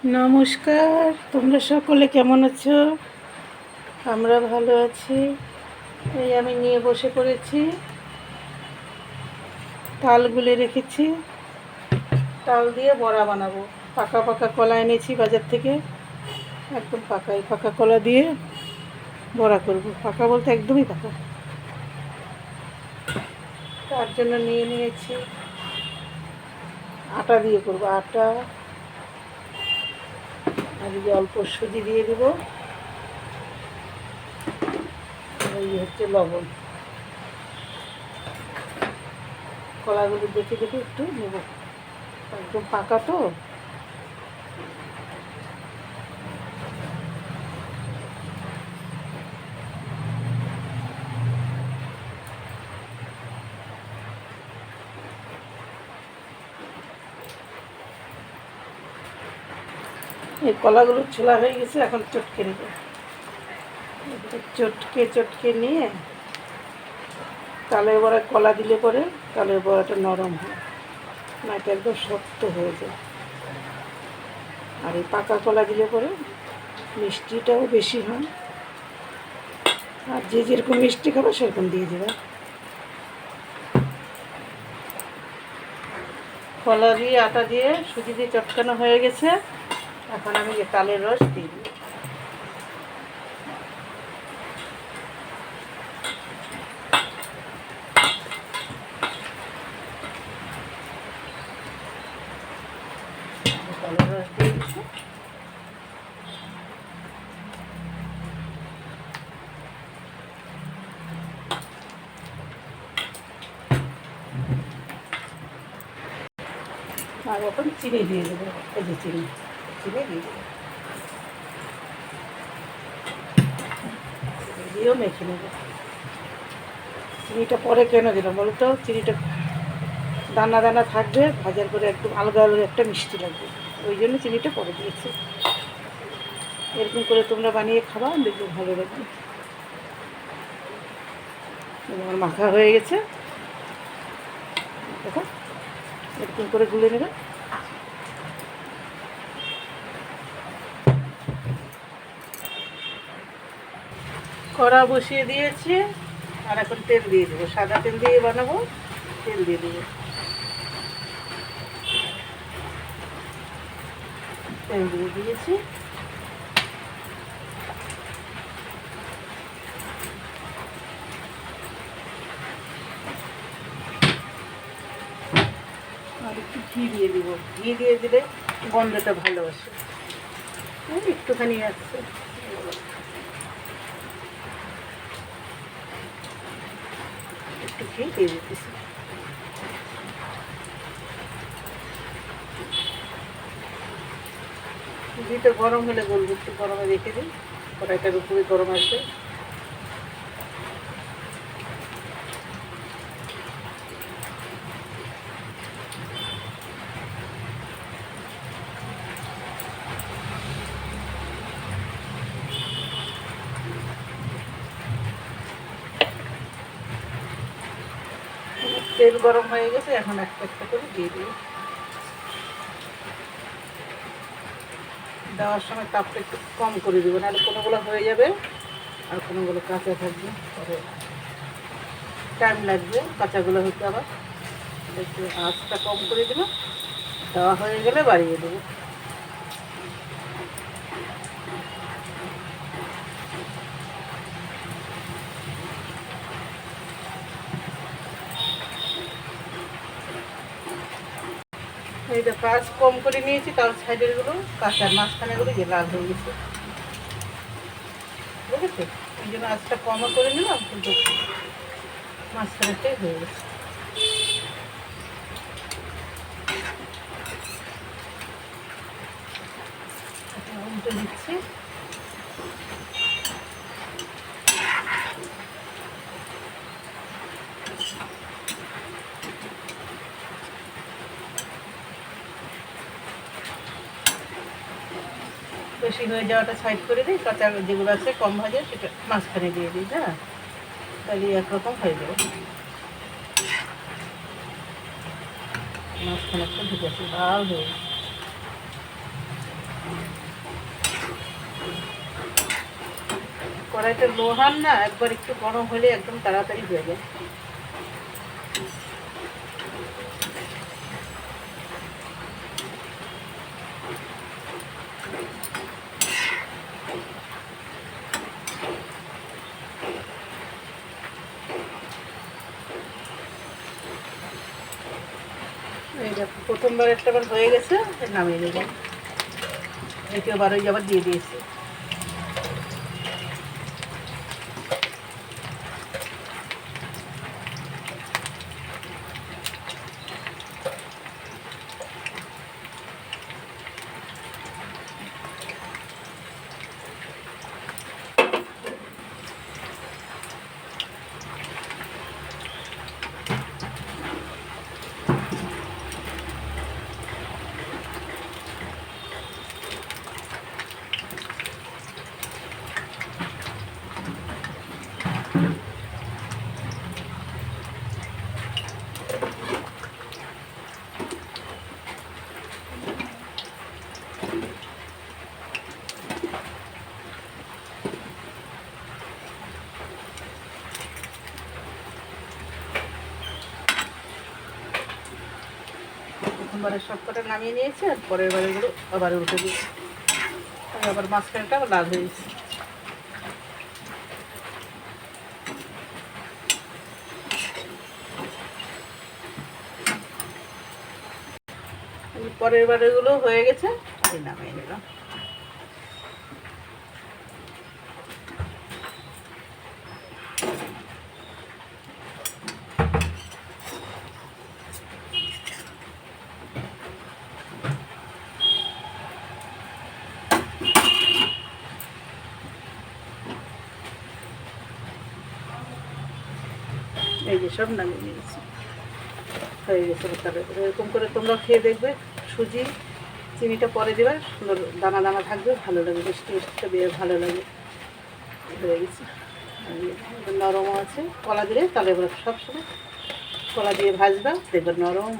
নমস্কার, তোমরা সকলে কেমন আছো? আমরা ভালো আছি। এই আমি নিয়ে বসে পড়েছি, তাল গুলে রেখেছি। তাল দিয়ে বড়া বানাবো। পাকা পাকা কলা এনেছি বাজার থেকে, একদম পাকা পাকা কলা দিয়ে বড়া করব। পাকা বলতে একদমই পাকা। তার জন্য নিয়ে নিয়েছি আটা দিয়ে করব। আটা আর অল্প সুজি দিয়ে দিব, এই হচ্ছে লবণ। কলাগুলো দেখে দেখে একটু নেব, একদম পাকা তো। এই কলাগুলো ছোলা হয়ে গেছে, এখন চটকে নেব। চটকে চটকে নিয়ে তালের বড়া কলা দিলে পরে তালের বড়াটা নরম হয়, না এটা একদম শক্ত হয়ে যায়। আর এই পাকা কলা দিলে পরে মিষ্টিটাও বেশি হয়। আর যে যেরকম মিষ্টি খাবে সেরকম দিয়ে দেবে। কলা দিয়ে আটা দিয়ে সুজি দিয়ে চটকানো হয়ে গেছে, এখন আমি তালের রস দিয়ে দিই। তালের রস দিয়ে দিচ্ছি। আর এখন চিনি দিয়ে দেবো, এই যে চিনি চিনি দিয়ে দেবো, দিয়েও মেখে নেব। চিনিটা পরে কেন দিলাম বলো তো? চিনিটা দানা দানা থাকবে, ভাজার করে একদম আলগা আলগা একটা মিষ্টি লাগবে, ওই জন্য চিনিটা পরে দিয়েছি। এরকম করে তোমরা বানিয়ে খাবা, দেখবে ভালো লাগবে। আমার মাখা হয়ে গেছে, দেখো এরকম করে গুলে নেবে। কড়া বসিয়ে দিয়েছি, আর এখন তেল দিয়ে দেবো। সাদা তেল দিয়ে বানাবো, তেল দিয়ে দেবো। তেল দিয়ে দিয়েছি। আর একটু ঘি দিয়ে দিব। ঘি দিয়ে দিলে গন্ধটা ভালো আসে। একটুখানি আসছে, একটু ঘি দিয়ে দিতেছি। ঘিটা গরম হলে বলবো, একটু গরমে রেখে দিই, কড়াইটার উপরে গরম আসবে। তেল গরম হয়ে গেছে, এখন একটা একটা করে দিয়ে দিই। দেওয়ার সময় তাপটা একটু কম করে দেবো, নাহলে কোনোগুলো হয়ে যাবে আর কোনোগুলো কাঁচা থাকবে, পরে টাইম লাগবে কাঁচাগুলো হতে। আবার একটু আঁচটা কম করে দেবো, দেওয়া হয়ে গেলে বাড়িয়ে দেবো। এই দেখো আঁচ কম করে নিয়েছি, তার সাইডেরগুলো কাঁচা, মাঝখানেগুলো যে লাল হয়ে গেছে, বুঝেছো? ওই জন্য আঁচটা কমও করে নিলাম, কিন্তু মাঝখানেরটাই হয়ে গেছে। উল্টে দিচ্ছি। বেশি হয়ে যাওয়াটা সাইড করে দিই, কাঁচা যেগুলো আছে কম ভাজা সেটা মাঝখানে দিয়ে দিই। হ্যাঁ, তাহলে একরকম হয়ে যাবে। মাঝখানে একটা ঢুকেছে, লাল হয়ে কড়াইটা লোহার না, একবার একটু গরম হলে একদম তাড়াতাড়ি হয়ে যায়। এই দেখো প্রথমবার একটা বার হয়ে গেছে, নামিয়ে নেব। দ্বিতীয়বার ওই আবার দিয়ে দিয়েছি। প্রথমবারের সবকটা নামিয়ে নিয়েছি, আর পরের বারেগুলো আবার উঠে দিয়েছি। আবার মাঝখানটা লাল হয়েছে। পরের বারেগুলো হয়ে গেছে, এই নামিয়ে নিলাম। এই যে সব নামিয়ে নিয়েছি, হয়ে গেছে। তাহলে এরকম করে তোমরা খেয়ে দেখবে। সুজি চিনিটা পরে দেবে, সুন্দর দানা দানা থাকবে, ভালো লাগে, বেশ টেস্টটা বেশ ভালো লাগে। হয়ে গেছে, নরমও আছে। কলা দিলে তাহলে এবার সবসময় কলা দিয়ে ভাজবা, দেখবে নরম